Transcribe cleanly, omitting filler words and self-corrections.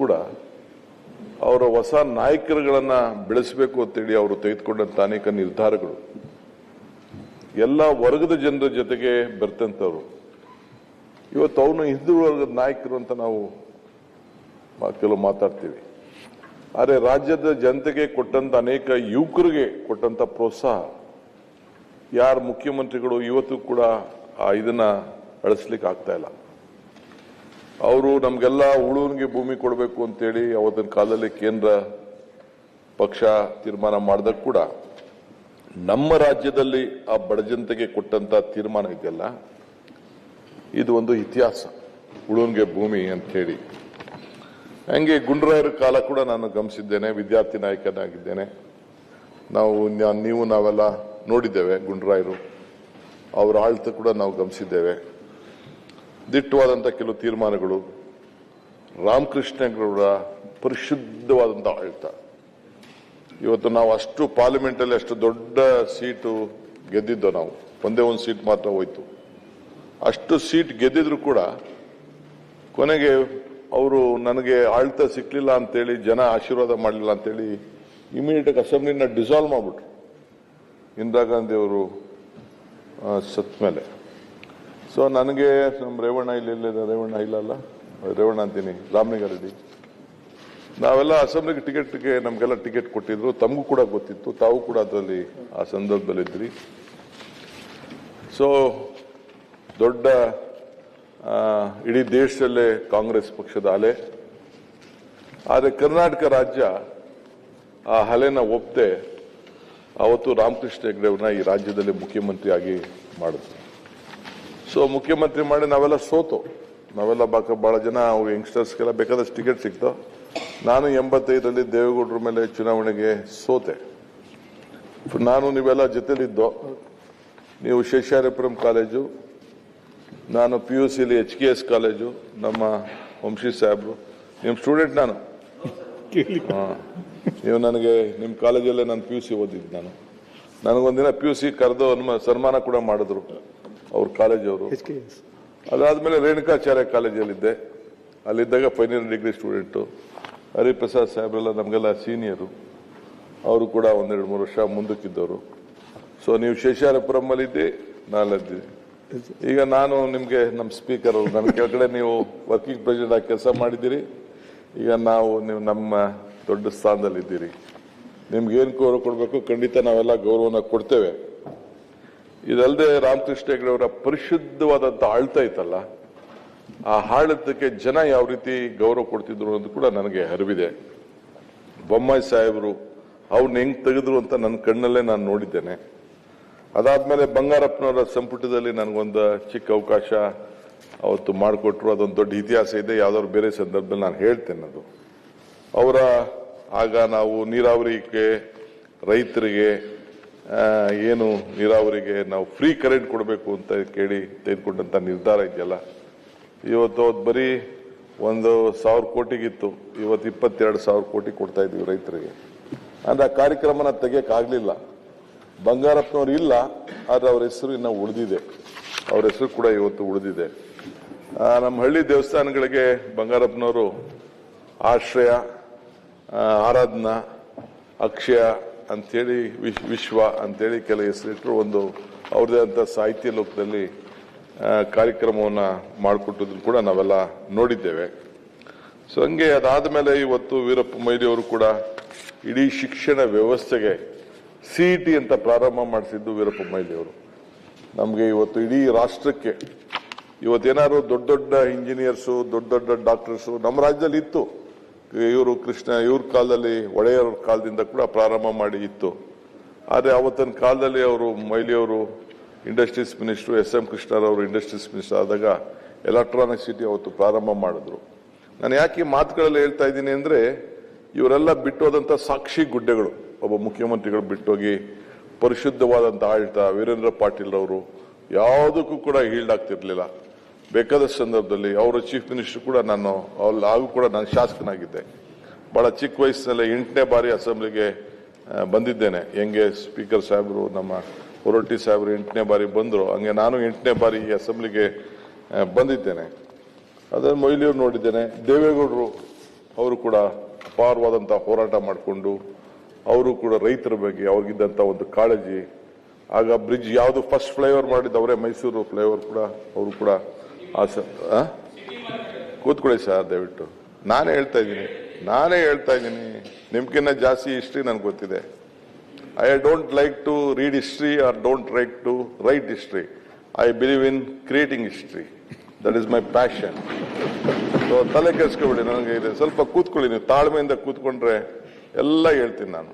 ಕೂಡ ಅವರ ಹೊಸ ನಾಯಕರುಗಳನ್ನ ಬೆಳೆಸಬೇಕು ಅಂತೇಳಿ ಅವರು ತೆಗೆದುಕೊಂಡಂತ ಅನೇಕ ನಿರ್ಧಾರಗಳು ಎಲ್ಲ ವರ್ಗದ ಜನರ ಜೊತೆಗೆ ಬೆರ್ತಂತವ್ರು. ಇವತ್ತು ಅವನು ಹಿಂದೂ ವರ್ಗದ ನಾಯಕರು ಅಂತ ನಾವು ಕೆಲವು ಮಾತಾಡ್ತೀವಿ. ಆದರೆ ರಾಜ್ಯದ ಜನತೆಗೆ ಕೊಟ್ಟಂತ ಅನೇಕ ಯುವಕರಿಗೆ ಕೊಟ್ಟಂತ ಪ್ರೋತ್ಸಾಹ ಯಾರು ಮುಖ್ಯಮಂತ್ರಿಗಳು ಇವತ್ತು ಕೂಡ ಇದನ್ನ ಅಳಿಸ್ಲಿಕ್ಕೆ ಆಗ್ತಾ ಇಲ್ಲ. ಅವರು ನಮ್ಗೆಲ್ಲ ಉಳುವನಿಗೆ ಭೂಮಿ ಕೊಡಬೇಕು ಅಂತೇಳಿ ಅವತ್ತಿನ ಕಾಲದಲ್ಲಿ ಕೇಂದ್ರ ಪಕ್ಷ ತೀರ್ಮಾನ ಮಾಡಿದಾಗ ಕೂಡ ನಮ್ಮ ರಾಜ್ಯದಲ್ಲಿ ಆ ಬಡ ಜನತೆಗೆ ಕೊಟ್ಟಂತ ತೀರ್ಮಾನ ಇದೆಯಲ್ಲ, ಇದು ಒಂದು ಇತಿಹಾಸ. ಉಳುವನಿಗೆ ಭೂಮಿ ಅಂತ ಹೇಳಿ ಹಂಗೆ ಗುಂಡ್ರಾಯರ ಕಾಲ ಕೂಡ ನಾನು ಗಮನಿಸಿದ್ದೇನೆ. ವಿದ್ಯಾರ್ಥಿ ನಾಯಕನಾಗಿದ್ದೇನೆ. ನಾವೆಲ್ಲ ನೋಡಿದ್ದೇವೆ. ಗುಂಡ್ರಾಯರು ಅವರ ಆಳ್ತ ಕೂಡ ನಾವು ಗಮನಿಸಿದ್ದೇವೆ. ದಿಟ್ಟವಾದಂಥ ಕೆಲವು ತೀರ್ಮಾನಗಳು, ರಾಮಕೃಷ್ಣಗೌಡರ ಪರಿಶುದ್ಧವಾದಂಥ ಆಳ್ತ. ಇವತ್ತು ನಾವು ಅಷ್ಟು ಪಾರ್ಲಿಮೆಂಟ್ ಅಲ್ಲಿ ಅಷ್ಟು ದೊಡ್ಡ ಸೀಟು ಗೆದ್ದಿದ್ದೋ, ನಾವು ಒಂದೇ ಒಂದು ಸೀಟ್ ಮಾತ್ರ ಹೋಯ್ತು. ಅಷ್ಟು ಸೀಟ್ ಗೆದ್ದಿದ್ರು ಕೂಡ ಕೊನೆಗೆ ಅವರು ನನಗೆ ಆಳ್ತ ಸಿಕ್ಲಿಲ್ಲ ಅಂತೇಳಿ, ಜನ ಆಶೀರ್ವಾದ ಮಾಡಲಿಲ್ಲ ಅಂತೇಳಿ ಇಮಿಡಿಯೇಟ್ ಅಸೆಂಬ್ಲಿನ ಡಿಸಾಲ್ವ್ ಮಾಡ್ಬಿಟ್ರು ಇಂದಿರಾ ಗಾಂಧಿ ಅವರು ಸತ್ ಮೇಲೆ. ಸೊ ನನಗೆ ನಮ್ಮ ರೇವಣ್ಣ ರೇವಣ್ಣ ಇಲ್ಲಲ್ಲ, ರೇವಣ್ಣ ಅಂತೀನಿ, ರಾಮಲಿಂಗಾರೆಡ್ಡಿ, ನಾವೆಲ್ಲ ಅಸೆಂಬ್ಲಿಗೆ ಟಿಕೆಟ್ಗೆ ನಮಗೆಲ್ಲ ಟಿಕೆಟ್ ಕೊಟ್ಟಿದ್ರು. ತಮಗೂ ಕೂಡ ಗೊತ್ತಿತ್ತು, ತಾವು ಕೂಡ ಅದರಲ್ಲಿ ಆ ಸಂದರ್ಭದಲ್ಲಿದ್ರಿ. ಸೊ ದೊಡ್ಡ ಇಡೀ ದೇಶದಲ್ಲೇ ಕಾಂಗ್ರೆಸ್ ಪಕ್ಷದ ಅಲೆ. ಆದರೆ ಕರ್ನಾಟಕ ರಾಜ್ಯ ಆ ಅಲೆನ ಒಪ್ಪದೆ ಅವತ್ತು ರಾಮಕೃಷ್ಣ ಹೆಗಡೆಯವ್ರನ್ನ ಈ ರಾಜ್ಯದಲ್ಲಿ ಮುಖ್ಯಮಂತ್ರಿ ಆಗಿ ಮಾಡಿದ್ರು. ಸೊ ಮುಖ್ಯಮಂತ್ರಿ ಮಾಡಿ ನಾವೆಲ್ಲ ಸೋತು. ನಾವೆಲ್ಲ ಬಹಳ ಜನ ಅವ್ರು ಯಂಗ್ಸ್ಟರ್ಸ್ಗೆಲ್ಲ ಬೇಕಾದಷ್ಟು ಟಿಕೆಟ್ ಸಿಕ್ತು. ನಾನು 85ರಲ್ಲಿ ದೇವೇಗೌಡರ ಮೇಲೆ ಚುನಾವಣೆಗೆ ಸೋತೆ. ನಾನು ನೀವೆಲ್ಲ ಜೊತೆಲಿದ್ದೋ. ನೀವು ಶೇಷಾದ್ರಿಪುರಂ ಕಾಲೇಜು, ನಾನು PUCಲಿ HKS ಕಾಲೇಜು, ನಮ್ಮ ವಂಶಿ ಸಾಹೇಬ್ರು ನಿಮ್ಮ ಸ್ಟೂಡೆಂಟ್. ನಾನು ನೀವು ನನಗೆ ನಿಮ್ಮ ಕಾಲೇಜಲ್ಲೇ ನಾನು PUC ಓದಿದ್ದು. ನನಗೊಂದಿನ PUC ಕರೆದು ಸನ್ಮಾನ ಕೂಡ ಮಾಡಿದ್ರು ಅವ್ರ ಕಾಲೇಜವರು. ಅದಾದ್ಮೇಲೆ ರೇಣುಕಾಚಾರ್ಯ ಕಾಲೇಜಲ್ಲಿದ್ದೆ. ಅಲ್ಲಿದ್ದಾಗ ಫೈನಲ್ ಡಿಗ್ರಿ ಸ್ಟೂಡೆಂಟು. ಹರಿಪ್ರಸಾದ್ ಸಾಹೇಬ್ರೆಲ್ಲ ನಮಗೆಲ್ಲ ಸೀನಿಯರು. ಅವರು ಕೂಡ 1-2-3 ವರ್ಷ ಮುಂದಕ್ಕಿದ್ದವರು. ಸೊ ನೀವು ಶೇಷಾದ್ರಿಪುರಮಲ್ಲಿದ್ದೆ, ನಾನಲ್ಲಿದ್ದೆ. ಈಗ ನಾನು ನಿಮಗೆ ನಮ್ಮ ಸ್ಪೀಕರ್ ಅವರು, ನನ್ನ ಕೆಳಗಡೆ ನೀವು ವರ್ಕಿಂಗ್ ಪ್ರೆಸಿಡೆಂಟ್ ಆಗಿ ಕೆಲಸ ಮಾಡಿದ್ದೀರಿ. ಈಗ ನೀವು ನಮ್ಮ ದೊಡ್ಡ ಸ್ಥಾನದಲ್ಲಿದ್ದೀರಿ. ನಿಮ್ಗೆ ಏನು ಗೌರವ ಕೊಡಬೇಕು ಖಂಡಿತ ನಾವೆಲ್ಲ ಗೌರವನ ಕೊಡ್ತೇವೆ. ಇದಲ್ಲದೆ ರಾಮಕೃಷ್ಣ ಹೆಗಡೆಯವರ ಪರಿಶುದ್ಧವಾದಂಥ ಆಳ್ತ ಇತ್ತಲ್ಲ, ಆ ಆಳ್ತಕ್ಕೆ ಜನ ಯಾವ ರೀತಿ ಗೌರವ ಕೊಡ್ತಿದ್ರು ಅನ್ನೋದು ಕೂಡ ನನಗೆ ಅರಿವಿದೆ. ಬೊಮ್ಮಾಯಿ ಸಾಹೇಬರು ಅವ್ರನ್ನ ಹೆಂಗ್ ತೆಗೆದ್ರು ಅಂತ ನನ್ನ ಕಣ್ಣಲ್ಲೇ ನಾನು ನೋಡಿದ್ದೇನೆ. ಅದಾದ್ಮೇಲೆ ಬಂಗಾರಪ್ಪನವರ ಸಂಪುಟದಲ್ಲಿ ನನಗೊಂದು ಚಿಕ್ಕ ಅವಕಾಶ ಅವತ್ತು ಮಾಡಿಕೊಟ್ರು. ಅದೊಂದು ದೊಡ್ಡ ಇತಿಹಾಸ ಇದೆ. ಯಾವ್ದಾದ್ರು ಬೇರೆ ಸಂದರ್ಭದಲ್ಲಿ ನಾನು ಹೇಳ್ತೇನೆ. ಅದು ಅವರ ಆಗ ನಾವು ನೀರಾವರಿಗೆ, ರೈತರಿಗೆ ಏನು ನೀರಾವರಿಗೆ ನಾವು ಫ್ರೀ ಕರೆಂಟ್ ಕೊಡಬೇಕು ಅಂತ ಕೇಳಿ ತೆಗೆದುಕೊಂಡಂತ ನಿರ್ಧಾರ ಇದೆಯಲ್ಲ, ಇವತ್ತು ಅದು ಬರೀ 1,000 ಕೋಟಿಗಿತ್ತು. ಇವತ್ತು 22,000 ಕೋಟಿ ಕೊಡ್ತಾ ಇದೀವಿ ರೈತರಿಗೆ. ಅಂದ್ರೆ ಆ ಕಾರ್ಯಕ್ರಮನ ತೆಗಿಯಕ್ಕಾಗ್ಲಿಲ್ಲ. ಬಂಗಾರಪ್ಪನವ್ರು ಇಲ್ಲ, ಆದ್ರೆ ಅವ್ರ ಹೆಸರು ಇನ್ನ ಉಳಿದಿದೆ. ಅವ್ರ ಹೆಸರು ಕೂಡ ಇವತ್ತು ಉಳಿದಿದೆ. ನಮ್ಮ ಹಳ್ಳಿ ದೇವಸ್ಥಾನಗಳಿಗೆ ಬಂಗಾರಪ್ಪನವರು ಆಶ್ರಯ, ಆರಾಧನಾ, ಅಕ್ಷಯ ಅಂತೇಳಿ, ವಿಶ್ವ ಅಂತೇಳಿ ಕೆಲ ಹೆಸರಿಟ್ಟರು. ಒಂದು ಅವ್ರದೇ ಅಂತ ಸಾಹಿತ್ಯ ಲೋಕದಲ್ಲಿ ಕಾರ್ಯಕ್ರಮವನ್ನ ಮಾಡಿಕೊಟ್ಟಿದ್ರು ಕೂಡ ನಾವೆಲ್ಲ ನೋಡಿದ್ದೇವೆ. ಸೊ ಹಂಗೆ ಅದಾದ ಮೇಲೆ ಇವತ್ತು ವೀರಪ್ಪ ಮೊಯ್ಲಿ ಅವರು ಕೂಡ ಇಡೀ ಶಿಕ್ಷಣ ವ್ಯವಸ್ಥೆಗೆ CET ಅಂತ ಪ್ರಾರಂಭ ಮಾಡಿಸಿದ್ದು ವೀರಪ್ಪ ಮೊಯ್ಲಿ ಅವರು. ನಮಗೆ ಇವತ್ತು ಇಡೀ ರಾಷ್ಟ್ರಕ್ಕೆ ಇವತ್ತೇನಾದ್ರು ದೊಡ್ಡ ದೊಡ್ಡ ಇಂಜಿನಿಯರ್ಸು, ದೊಡ್ಡ ದೊಡ್ಡ ಡಾಕ್ಟರ್ಸು ನಮ್ಮ ರಾಜ್ಯದಲ್ಲಿ ಇತ್ತು. ಇವ್ರ ಕಾಲದಲ್ಲಿ, ಒಡೆಯರ್ ಕಾಲದಿಂದ ಕೂಡ ಪ್ರಾರಂಭ ಮಾಡಿ ಇತ್ತು. ಆದರೆ ಅವತ್ತಿನ ಕಾಲದಲ್ಲಿ ಅವರು ಮೊಯ್ಲಿ ಅವರು ಇಂಡಸ್ಟ್ರೀಸ್ ಮಿನಿಸ್ಟರ್, SM ಕೃಷ್ಣರವರು ಇಂಡಸ್ಟ್ರೀಸ್ ಮಿನಿಸ್ಟರ್ ಆದಾಗ ಎಲೆಕ್ಟ್ರಾನಿಕ್ ಸಿಟಿ ಅವತ್ತು ಪ್ರಾರಂಭ ಮಾಡಿದ್ರು. ನಾನು ಯಾಕೆ ಈ ಮಾತುಗಳಲ್ಲಿ ಹೇಳ್ತಾ ಇದ್ದೀನಿ ಅಂದ್ರೆ, ಇವರೆಲ್ಲ ಬಿಟ್ಟೋದಂತ ಸಾಕ್ಷಿ ಗುಡ್ಡೆಗಳು. ಒಬ್ಬ ಮುಖ್ಯಮಂತ್ರಿಗಳು ಬಿಟ್ಟೋಗಿ ಪರಿಶುದ್ಧವಾದಂಥ ಆಳ್ತ ವೀರೇಂದ್ರ ಪಾಟೀಲ್ ಅವರು ಯಾವುದಕ್ಕೂ ಕೂಡ ಹೀಲ್ಡ್ ಆಗ್ತಿರ್ಲಿಲ್ಲ. ಬೇಕಾದ ಸಂದರ್ಭದಲ್ಲಿ ಅವರ ಚೀಫ್ ಮಿನಿಸ್ಟರ್ ಕೂಡ ಹಾಗೂ ಕೂಡ ನಾನು ಶಾಸಕನಾಗಿದ್ದೆ. ಬಹಳ ಚಿಕ್ಕ ವಯಸ್ಸಿನಲ್ಲಿ 8ನೇ ಬಾರಿ ಅಸೆಂಬ್ಲಿಗೆ ಬಂದಿದ್ದೇನೆ. ಹೆಂಗೆ ಸ್ಪೀಕರ್ ಸಾಹೇಬರು, ನಮ್ಮ ಹೊರಟ್ಟಿ ಸಾಹೇಬರು 8ನೇ ಬಾರಿ ಬಂದರು, ಹಂಗೆ ನಾನು 8ನೇ ಬಾರಿ ಈ ಅಸೆಂಬ್ಲಿಗೆ ಬಂದಿದ್ದೇನೆ. ಅದನ್ನು ಮೊಯ್ಲಿಯವ್ರು ನೋಡಿದ್ದೇನೆ. ದೇವೇಗೌಡರು ಅವರು ಕೂಡ ಅಪಾರವಾದಂಥ ಹೋರಾಟ ಮಾಡಿಕೊಂಡು ಅವರು ಕೂಡ ರೈತರ ಬಗ್ಗೆ ಅವ್ರಿಗಿದ್ದಂಥ ಒಂದು ಕಾಳಜಿ. ಆಗ ಬ್ರಿಡ್ಜ್ ಯಾವುದು ಫಸ್ಟ್ ಫ್ಲೈಓವರ್ ಮಾಡಿದ್ದು ಅವರೇ, ಮೈಸೂರು ಫ್ಲೈಓವರ್ ಕೂಡ ಅವರು ಕೂಡ ಕೂತ್ಕೊಳ್ಳಿ ಸರ್ ದಯವಿಟ್ಟು. ನಾನೇ ಹೇಳ್ತಾ ಇದ್ದೀನಿ ನಿಮ್ಗಿನ್ನ ಜಾಸ್ತಿ ಹಿಸ್ಟ್ರಿ ನನಗೆ ಗೊತ್ತಿದೆ. I don't like to read history or don't like to write history. I believe in creating history. That is my passion. So ತಲೆ ಕೆಡಿಸ್ಕೊಬೇಡಿ, ನನಗೆ ಇದೆ. ಸ್ವಲ್ಪ ಕೂತ್ಕೊಳ್ಳಿ, ನೀವು ತಾಳ್ಮೆಯಿಂದ ಕೂತ್ಕೊಂಡ್ರೆ ಎಲ್ಲ ಹೇಳ್ತೀನಿ ನಾನು.